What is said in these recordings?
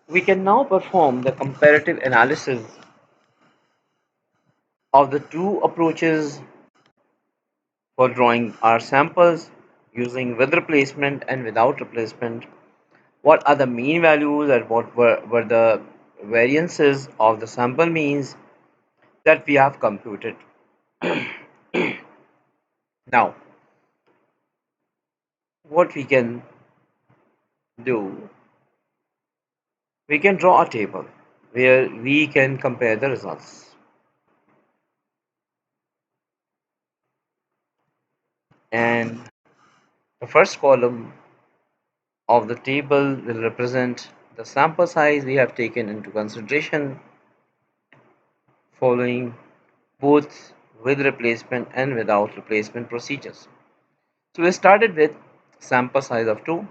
We can now perform the comparative analysis of the two approaches for drawing our samples using with replacement and without replacement. What are the mean values and what were the variances of the sample means that we have computed. Now, what we can do, we can draw a table where we can compare the results. And the first column of the table will represent the sample size we have taken into consideration following both with replacement and without replacement procedures. So we started with sample size of 2,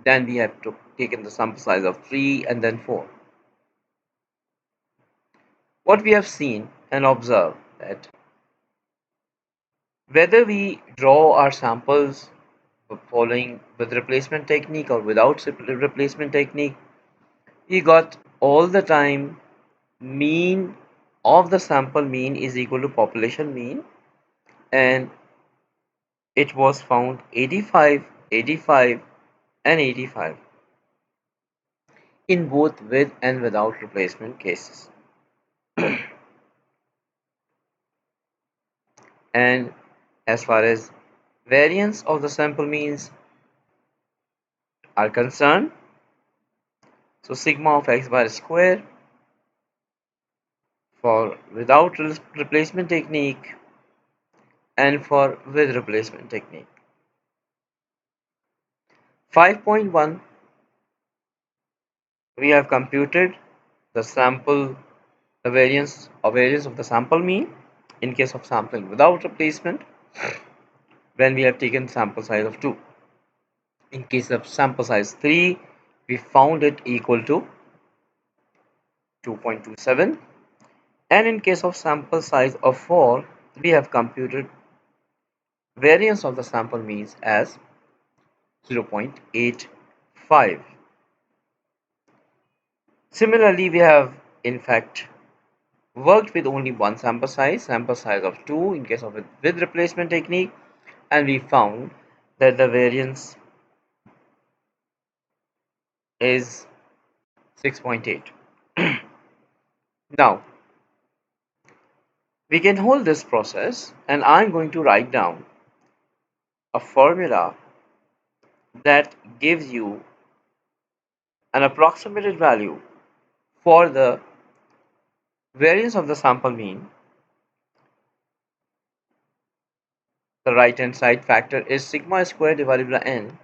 then we have taken the sample size of 3 and then 4. What we have seen and observed that whether we draw our samples following with replacement technique or without replacement technique, we got all the time mean of the sample mean is equal to population mean, and it was found 85, 85 and 85 in both with and without replacement cases. And as far as variance of the sample means are concerned, so sigma of x bar square for without replacement technique and for with replacement technique. 5.1, we have computed the sample the variance of the sample mean in case of sampling without replacement when we have taken sample size of 2. In case of sample size 3, we found it equal to 2.27, and in case of sample size of 4, we have computed variance of the sample means as 0.85. Similarly, we have in fact worked with only one sample size of 2 in case of with replacement technique, and we found that the variance is 6.8. Now, we can hold this process, and I'm going to write down a formula that gives you an approximated value for the variance of the sample mean. The right hand side factor is sigma square divided by n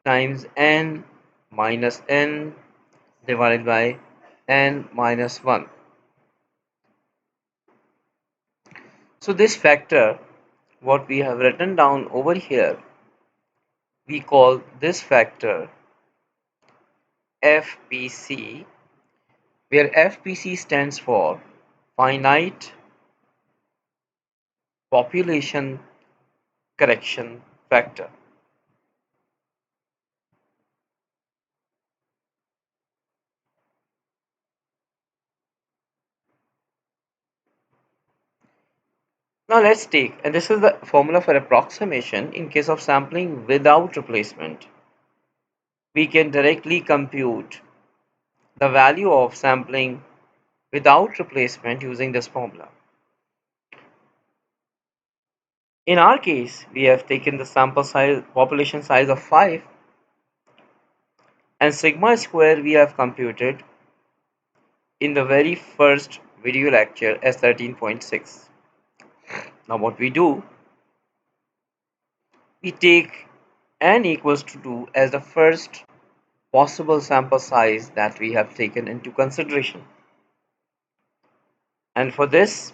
times n minus n divided by n minus 1. So this factor, what we have written down over here, we call this factor FPC, where FPC stands for finite population correction factor. Now let's take, and this is the formula for approximation in case of sampling without replacement. We can directly compute the value of sampling without replacement using this formula. In our case, we have taken the sample size, population size of 5, and sigma square we have computed in the very first video lecture as 13.6. Now what we do, we take n equals to 2 as the first possible sample size that we have taken into consideration. And for this,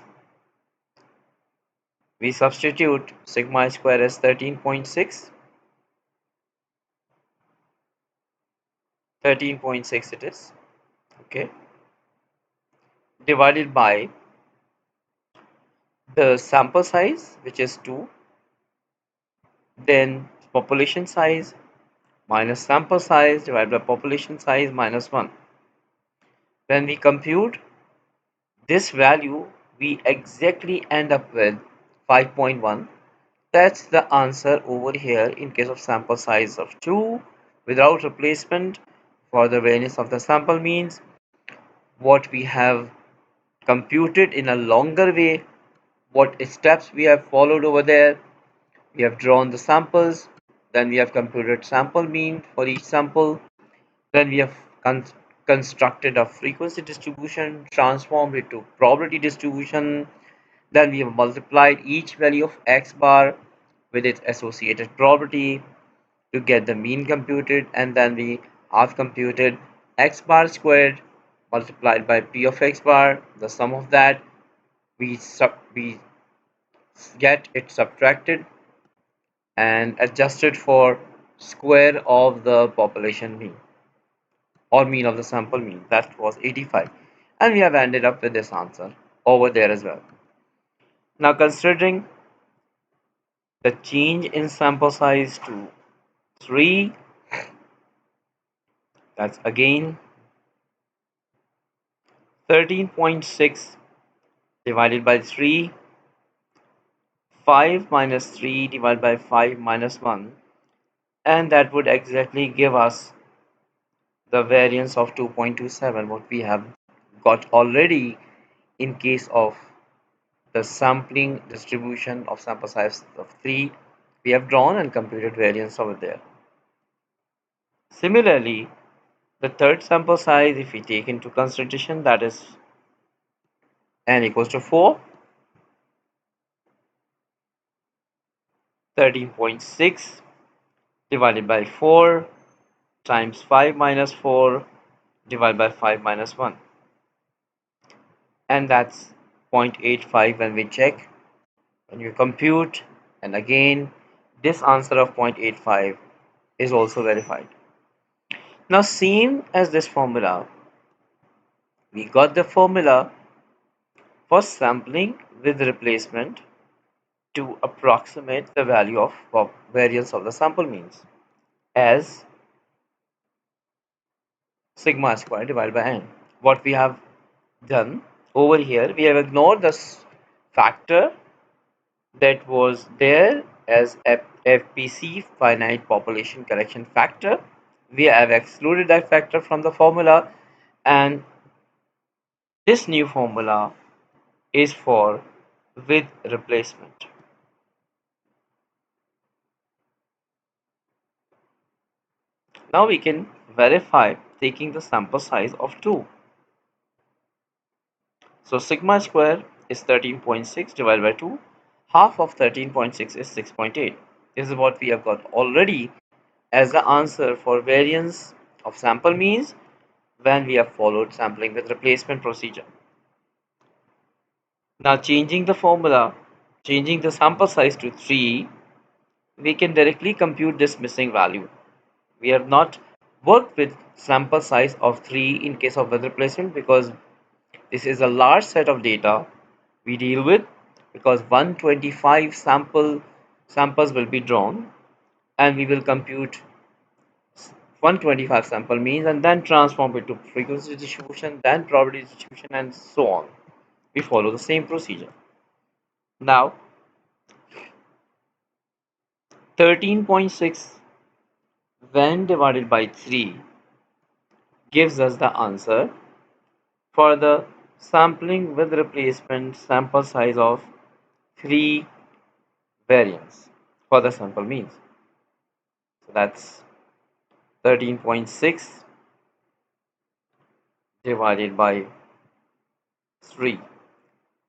we substitute sigma square as 13.6. 13.6 it is, okay, divided by the sample size, which is 2, then population size minus sample size divided by population size minus 1. When we compute this value, we exactly end up with 5.1. That's the answer over here in case of sample size of 2 without replacement. For the variance of the sample means, what we have computed in a longer way, what steps we have followed over there. We have drawn the samples, then we have computed sample mean for each sample, then we have constructed a frequency distribution, transformed it to probability distribution, then we have multiplied each value of x bar with its associated probability to get the mean computed, and then we have computed x bar squared multiplied by p of x bar. The sum of that, we get it subtracted and adjusted for square of the population mean or mean of the sample mean. That was 85, and we have ended up with this answer over there as well. Now considering the change in sample size to 3, that's again 13.6 divided by 3, 5 minus 3 divided by 5 minus 1, and that would exactly give us the variance of 2.27, what we have got already in case of the sampling distribution of sample size of 3 we have drawn and computed variance over there. Similarly, the third sample size, if we take into consideration, that is n equals to 4, 13.6 divided by 4 times 5 minus 4 divided by 5 minus 1, and that's 0.85 when we check, when you compute, and again this answer of 0.85 is also verified. Now same as this formula, we got the formula for sampling with replacement to approximate the value of variance of the sample means as sigma square divided by n. What we have done over here, we have ignored this factor that was there as FPC, finite population correction factor. We have excluded that factor from the formula, and this new formula is for with replacement. Now we can verify taking the sample size of 2. So sigma square is 13.6 divided by 2. Half of 13.6 is 6.8. This is what we have got already as the answer for variance of sample means when we have followed sampling with replacement procedure. Now changing the formula, changing the sample size to 3, we can directly compute this missing value. We have not worked with sample size of 3 in case of with replacement because this is a large set of data we deal with, because 125 samples will be drawn, and we will compute 125 sample means and then transform it to frequency distribution, then probability distribution, and so on. We follow the same procedure. Now 13.6 when divided by 3 gives us the answer for the sampling with replacement sample size of 3 variance for the sample means. So that's 13.6 divided by 3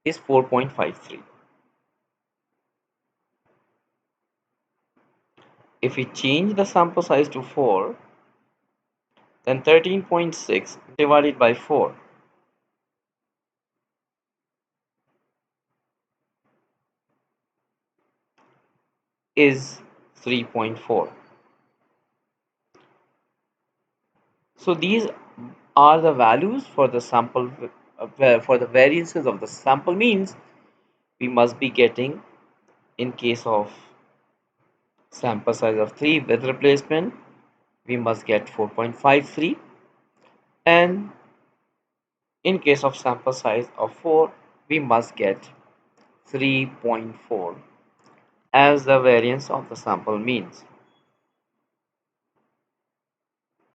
is 4.53. If we change the sample size to 4, then 13.6 divided by 4 is 3.4. So these are the values for the sample for the variances of the sample means we must be getting in case of sample size of 3 with replacement we must get 4.53, and in case of sample size of 4, we must get 3.4 as the variance of the sample means.